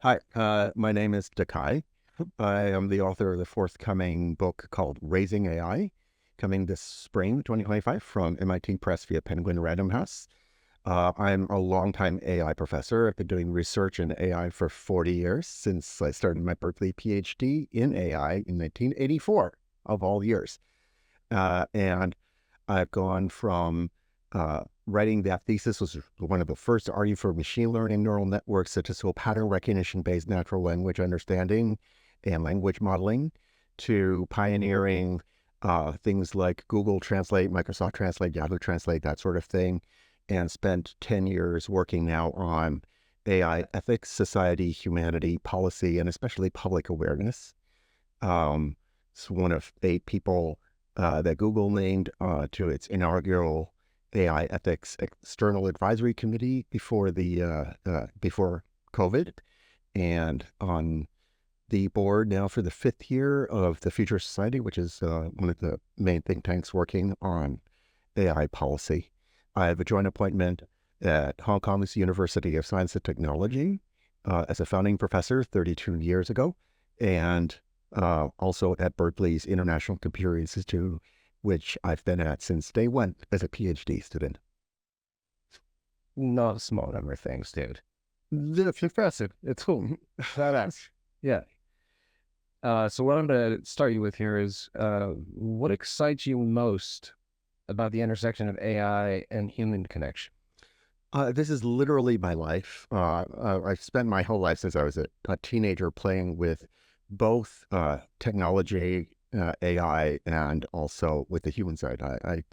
Hi, my name is Dakai. I am the author of the forthcoming book called Raising AI, coming this spring, 2025, from MIT Press via Penguin Random House. I'm a longtime AI professor. I've been doing research in AI for 40 years since I started my Berkeley PhD in AI in 1984, of all years. And I've gone from writing that thesis, was one of the first to argue for machine learning neural networks, statistical pattern recognition-based natural language understanding and language modeling, to pioneering things like Google Translate, Microsoft Translate, Yahoo Translate, that sort of thing, and spent 10 years working now on AI ethics, society, humanity, policy, and especially public awareness. It's one of 8 people that Google named to its inaugural AI ethics external advisory committee before COVID, and on the board now for the 5th year of the Future Society, which is one of the main think tanks working on AI policy. I have a joint appointment at Hong Kong's University of Science and Technology as a founding professor 32 years ago, and also at Berkeley's International Computer Institute, which I've been at since day one as a PhD student. Not a small number of things, dude. It's impressive. It's cool. Badass. Yeah. So what I'm going to start you with here is what excites you most about the intersection of AI and human connection? This is literally my life. I've spent my whole life since I was a teenager playing with both technology, AI, and also with the human side. I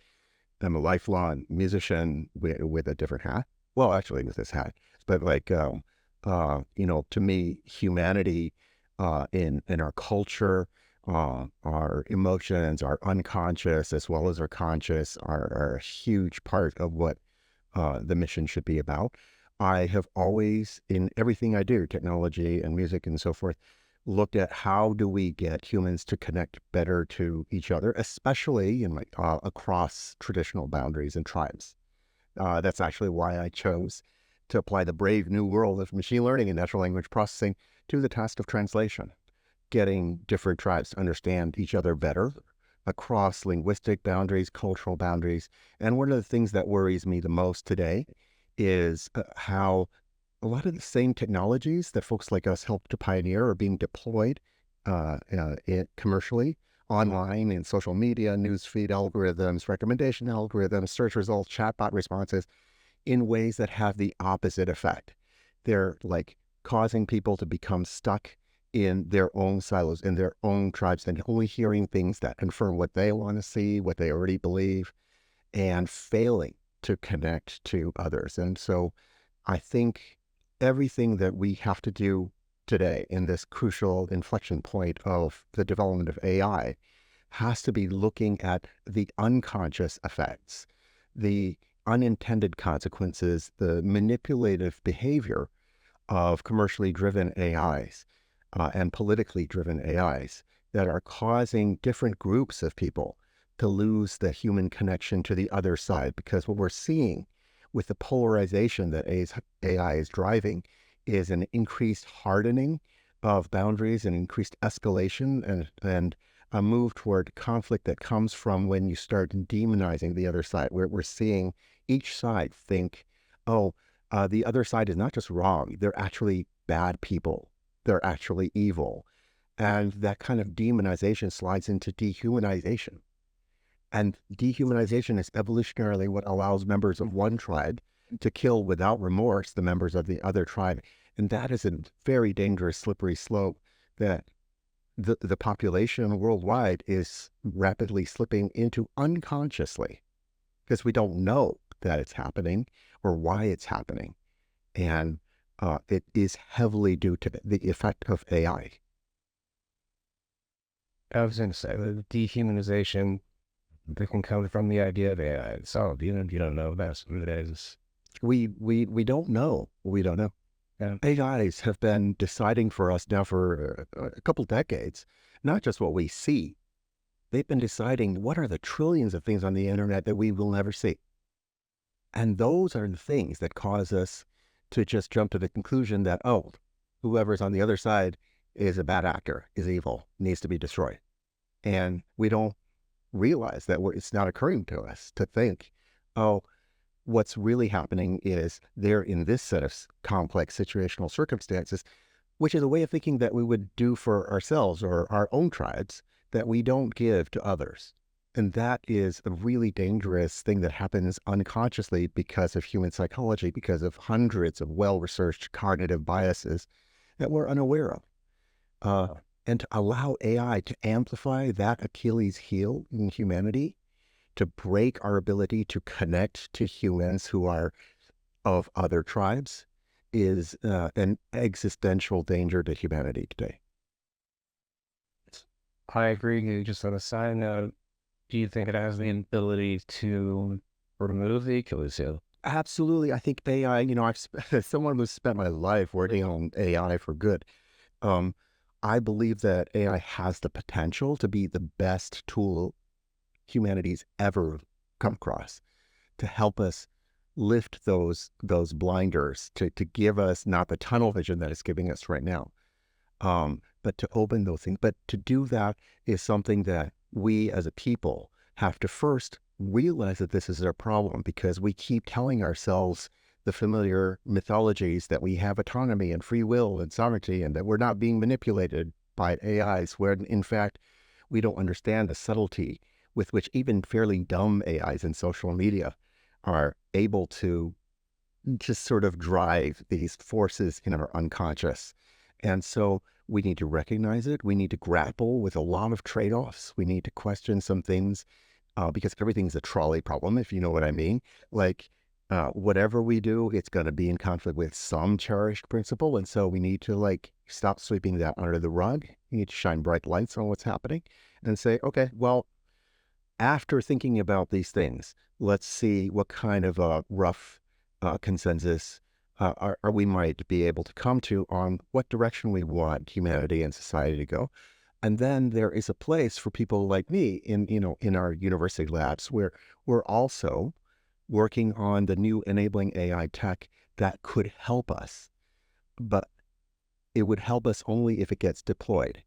am a lifelong musician with a different hat. Well, actually, with this hat, but to me, humanity in our culture, our emotions, our unconscious as well as our conscious are a huge part of what the mission should be about. I have always, in everything I do, technology and music and so forth, looked at how do we get humans to connect better to each other, especially across traditional boundaries and tribes. That's actually why I chose to apply the brave new world of machine learning and natural language processing to the task of translation, getting different tribes to understand each other better across linguistic boundaries, cultural boundaries. And one of the things that worries me the most today is how a lot of the same technologies that folks like us helped to pioneer are being deployed commercially, online, in social media, newsfeed algorithms, recommendation algorithms, search results, chatbot responses, in ways that have the opposite effect. They're like causing people to become stuck in their own silos, in their own tribes, and only hearing things that confirm what they want to see, what they already believe, and failing to connect to others. And so I think everything that we have to do today in this crucial inflection point of the development of AI has to be looking at the unconscious effects, the unintended consequences, the manipulative behavior of commercially driven AIs and politically driven AIs that are causing different groups of people to lose the human connection to the other side. Because what we're seeing with the polarization that AI is driving is an increased hardening of boundaries and increased escalation and a move toward conflict that comes from when you start demonizing the other side, where we're seeing each side think, oh, the other side is not just wrong, they're actually bad people. They're actually evil. And that kind of demonization slides into dehumanization. And dehumanization is evolutionarily what allows members of one tribe to kill without remorse the members of the other tribe. And that is a very dangerous, slippery slope that the population worldwide is rapidly slipping into unconsciously, because we don't know that it's happening or why it's happening. And it is heavily due to the effect of AI. I was going to say the dehumanization that can come from the idea of AI. So you don't know that's what it is. We don't know. We don't know. Yeah. AIs have been deciding for us now for a couple decades, not just what we see. They've been deciding what are the trillions of things on the internet that we will never see. And those are the things that cause us to just jump to the conclusion that, oh, whoever's on the other side is a bad actor, is evil, needs to be destroyed. And we don't realize that it's not occurring to us to think, oh, what's really happening is they're in this set of complex situational circumstances, which is a way of thinking that we would do for ourselves or our own tribes that we don't give to others. And that is a really dangerous thing that happens unconsciously because of human psychology, because of hundreds of well-researched cognitive biases that we're unaware of. And to allow AI to amplify that Achilles heel in humanity, to break our ability to connect to humans who are of other tribes, is an existential danger to humanity today. I agree. Just on a side note, do you think it has the ability to remove the Achilles heel? Absolutely. I think AI, as someone who's spent my life working on AI for good, I believe that AI has the potential to be the best tool humanity's ever come across to help us lift those blinders, to give us not the tunnel vision that it's giving us right now, but to open those things. But to do that is something that we as a people have to first realize that this is our problem, because we keep telling ourselves the familiar mythologies that we have autonomy and free will and sovereignty and that we're not being manipulated by AIs, where in fact we don't understand the subtlety with which even fairly dumb AIs in social media are able to just sort of drive these forces in our unconscious. And so we need to recognize it. We need to grapple with a lot of trade-offs. We need to question some things because everything's a trolley problem, if you know what I mean. Like whatever we do, it's going to be in conflict with some cherished principle. And so we need to stop sweeping that under the rug. You need to shine bright lights on what's happening and say, okay, well, after thinking about these things, let's see what kind of a rough consensus we might be able to come to on what direction we want humanity and society to go. And then there is a place for people like me in our university labs where we're also working on the new enabling AI tech that could help us, but it would help us only if it gets deployed.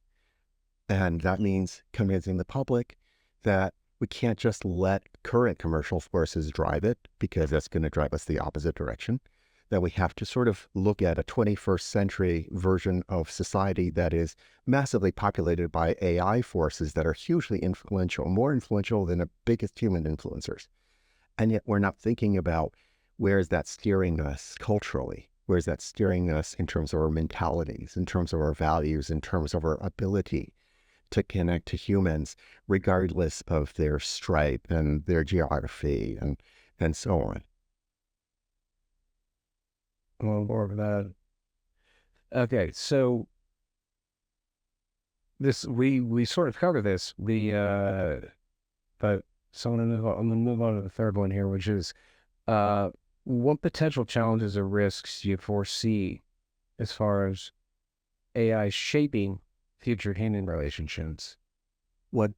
And that means convincing the public that we can't just let current commercial forces drive it, because that's going to drive us the opposite direction. That we have to sort of look at a 21st century version of society that is massively populated by AI forces that are hugely influential, more influential than the biggest human influencers. And yet we're not thinking about where is that steering us culturally? Where is that steering us in terms of our mentalities, in terms of our values, in terms of our ability to connect to humans, regardless of their stripe and their geography and so on. Well, more of that. Okay, so this we sort of covered this. But so I'm gonna move on to the third one here, which is what potential challenges or risks do you foresee as far as AI shaping future human relationships? What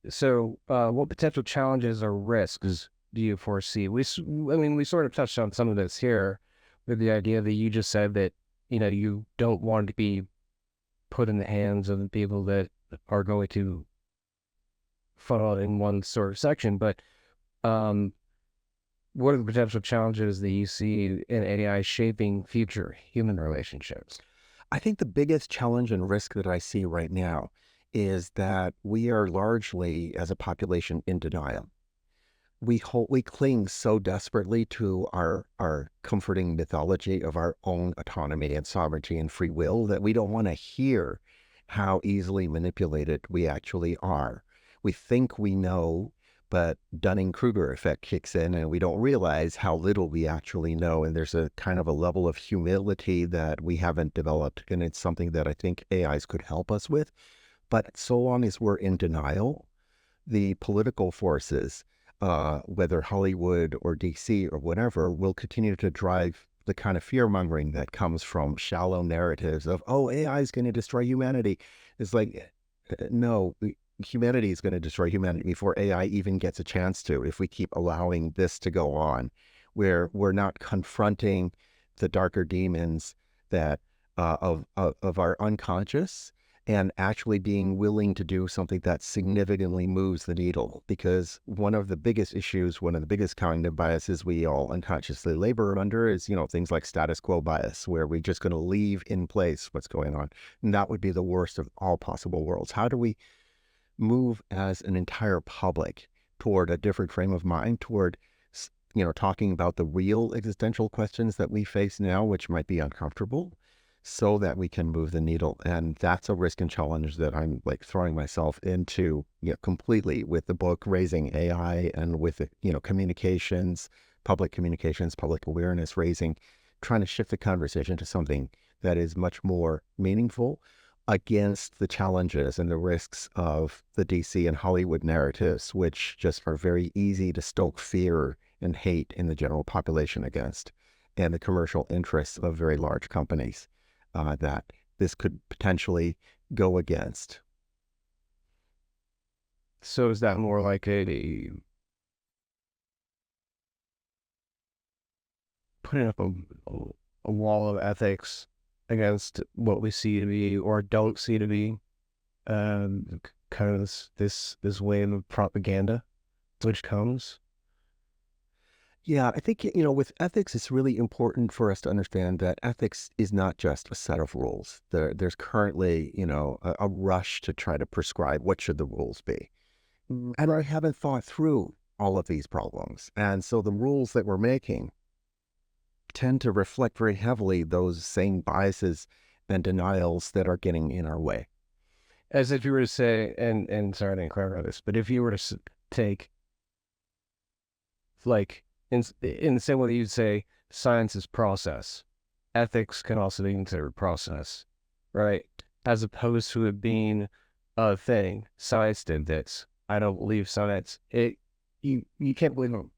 What potential challenges or risks do you foresee? We sort of touched on some of this here with the idea that you just said that, you don't want to be put in the hands of the people that are going to fall in one sort of section. But what are the potential challenges that you see in AI shaping future human relationships? I think the biggest challenge and risk that I see right now is that we are largely, as a population, in denial. We cling so desperately to our comforting mythology of our own autonomy and sovereignty and free will that we don't want to hear how easily manipulated we actually are. We think we know, but Dunning-Kruger effect kicks in and we don't realize how little we actually know. And there's a kind of a level of humility that we haven't developed. And it's something that I think AIs could help us with. But so long as we're in denial, the political forces, whether Hollywood or DC or whatever, will continue to drive the kind of fear-mongering that comes from shallow narratives of, oh, AI is going to destroy humanity. It's like, no, humanity is going to destroy humanity before AI even gets a chance to, if we keep allowing this to go on, where we're not confronting the darker demons that of our unconscious, and actually being willing to do something that significantly moves the needle. Because one of the biggest issues, one of the biggest cognitive biases we all unconsciously labor under is, things like status quo bias, where we're just going to leave in place what's going on. And that would be the worst of all possible worlds. How do we move as an entire public toward a different frame of mind, toward talking about the real existential questions that we face now, which might be uncomfortable, so that we can move the needle? And that's a risk and challenge that I'm like throwing myself into, completely, with the book Raising AI, and with the, communications, public awareness raising, trying to shift the conversation to something that is much more meaningful, against the challenges and the risks of the DC and Hollywood narratives, which just are very easy to stoke fear and hate in the general population against, and the commercial interests of very large companies that this could potentially go against. So is that more like a putting up a wall of ethics against what we see to be or don't see to be kind of this wave of propaganda which comes? Yeah, I think, with ethics, it's really important for us to understand that ethics is not just a set of rules. There's currently, a rush to try to prescribe what should the rules be. And I haven't thought through all of these problems. And so the rules that we're making tend to reflect very heavily those same biases and denials that are getting in our way. As if you were to say, and sorry I didn't clarify this, but if you were to take, like, in the same way you'd say science is process, ethics can also be considered process, right? As opposed to it being a thing. Science did this. I don't believe science. You can't believe them.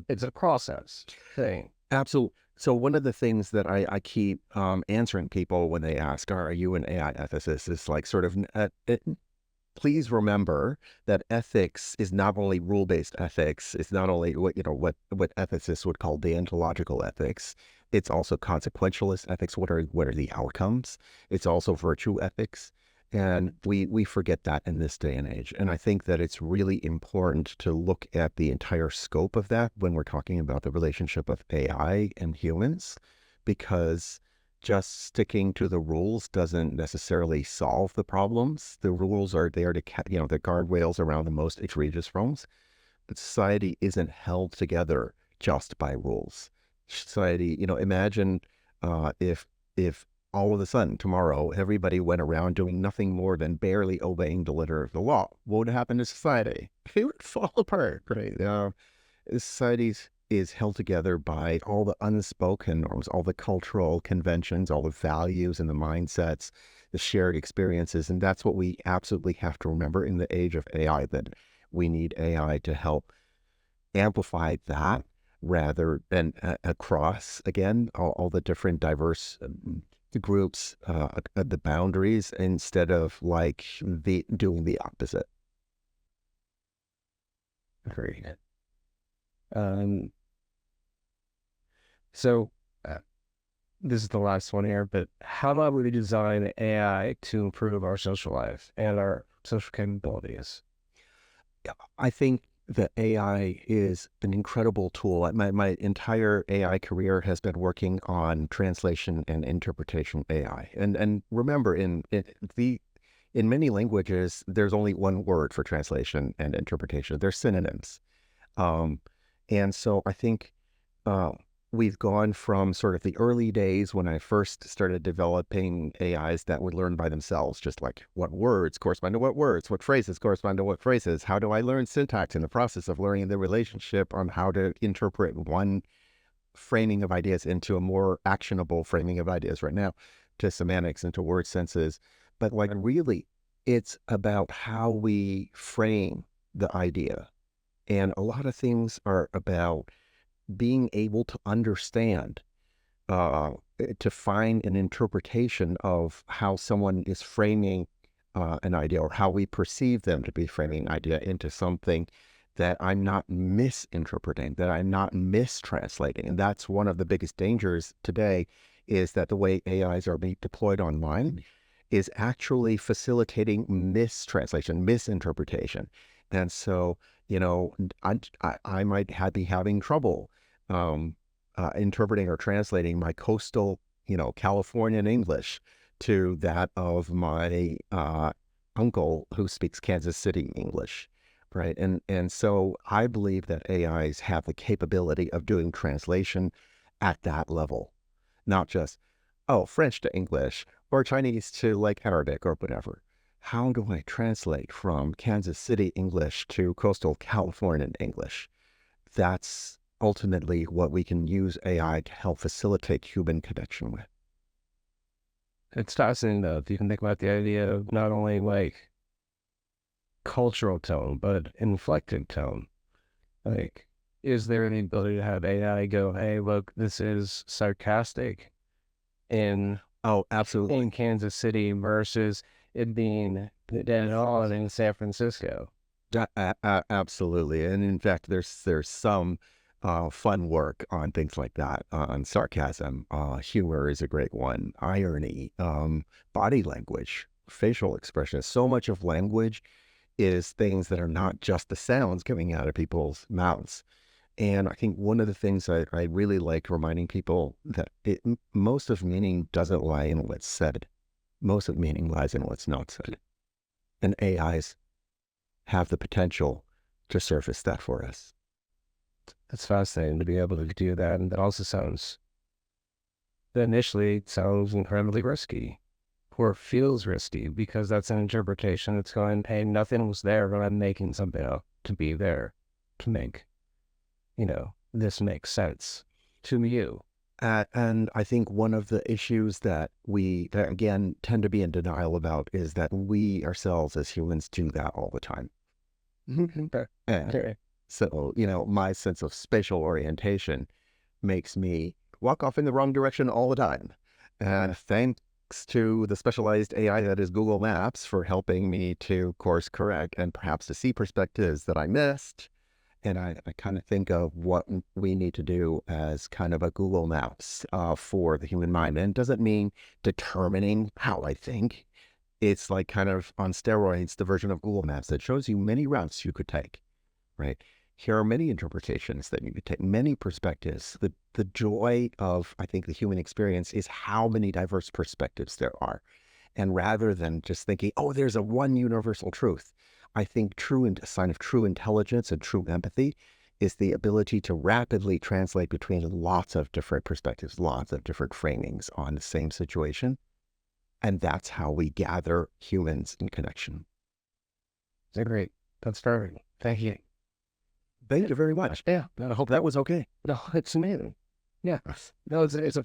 It's a process thing. Absolutely. So one of the things that I keep answering people when they ask, are you an AI ethicist, is like sort of, please remember that ethics is not only rule-based ethics. It's not only what ethicists would call deontological ethics. It's also consequentialist ethics. What are the outcomes? It's also virtue ethics. And we forget that in this day and age. And I think that it's really important to look at the entire scope of that when we're talking about the relationship of AI and humans, because just sticking to the rules doesn't necessarily solve the problems. The rules are there to, the guardrails around the most egregious wrongs. But society isn't held together just by rules. Society, imagine if all of a sudden tomorrow everybody went around doing nothing more than barely obeying the letter of the law. What would happen to society? It would fall apart, right? Society is held together by all the unspoken norms, all the cultural conventions, all the values and the mindsets, the shared experiences. And that's what we absolutely have to remember in the age of AI, that we need AI to help amplify that, rather than across, again, all the different diverse groups, the boundaries, instead of like doing the opposite. Agreed. So this is the last one here, but how about we design AI to improve our social life and our social capabilities? I think that AI is an incredible tool. My entire AI career has been working on translation and interpretation AI. And remember, in many languages, there's only one word for translation and interpretation. They're synonyms. And so I think we've gone from sort of the early days when I first started developing AIs that would learn by themselves, just like what words correspond to what words, what phrases correspond to what phrases. How do I learn syntax in the process of learning the relationship on how to interpret one framing of ideas into a more actionable framing of ideas right now, to semantics and to word senses. But like really, it's about how we frame the idea. And a lot of things are about being able to understand, to find an interpretation of how someone is framing an idea, or how we perceive them to be framing an idea, into something that I'm not misinterpreting, that I'm not mistranslating. And that's one of the biggest dangers today is that the way AIs are being deployed online is actually facilitating mistranslation, misinterpretation. And so, I might be having trouble interpreting or translating my coastal, Californian English to that of my uncle who speaks Kansas City English, right? And so I believe that AIs have the capability of doing translation at that level, not just, oh, French to English or Chinese to like Arabic or whatever. How do I translate from Kansas City English to coastal Californian English? That's ultimately what we can use AI to help facilitate human connection with. It's fascinating though, if you can think about the idea of not only like cultural tone, but inflected tone. Like, is there any ability to have AI go, hey, look, this is sarcastic in Oh, absolutely. in Kansas City versus it being dead on in San Francisco? Absolutely. And in fact, there's some fun work on things like that, on sarcasm. Humor is a great one. Irony, body language, facial expressions. So much of language is things that are not just the sounds coming out of people's mouths. And I think one of the things I really like reminding people that most of meaning doesn't lie in what's said. Most of meaning lies in what's not said. And AIs have the potential to surface that for us. That's fascinating to be able to do that. And that also initially sounds incredibly risky or feels risky because that's an interpretation. It's going, hey, nothing was there, but I'm making something up to be there to make, this makes sense to you. And I think one of the issues that that again tend to be in denial about is that we ourselves as humans do that all the time. And so, my sense of spatial orientation makes me walk off in the wrong direction all the time. And thanks to the specialized AI that is Google Maps for helping me to course correct and perhaps to see perspectives that I missed. And I kind of think of what we need to do as kind of a Google Maps for the human mind. And it doesn't mean determining how I think. It's like kind of on steroids, the version of Google Maps that shows you many routes you could take, right? Here are many interpretations that you could take, many perspectives. The joy of, I think, the human experience is how many diverse perspectives there are. And rather than just thinking, oh, there's a one universal truth, I think a sign of true intelligence and true empathy is the ability to rapidly translate between lots of different perspectives, lots of different framings on the same situation. And that's how we gather humans in connection. Great. That's perfect. Thank you. Thank you very much. Yeah. I hope that was okay. No, it's amazing. Yeah. No, it's a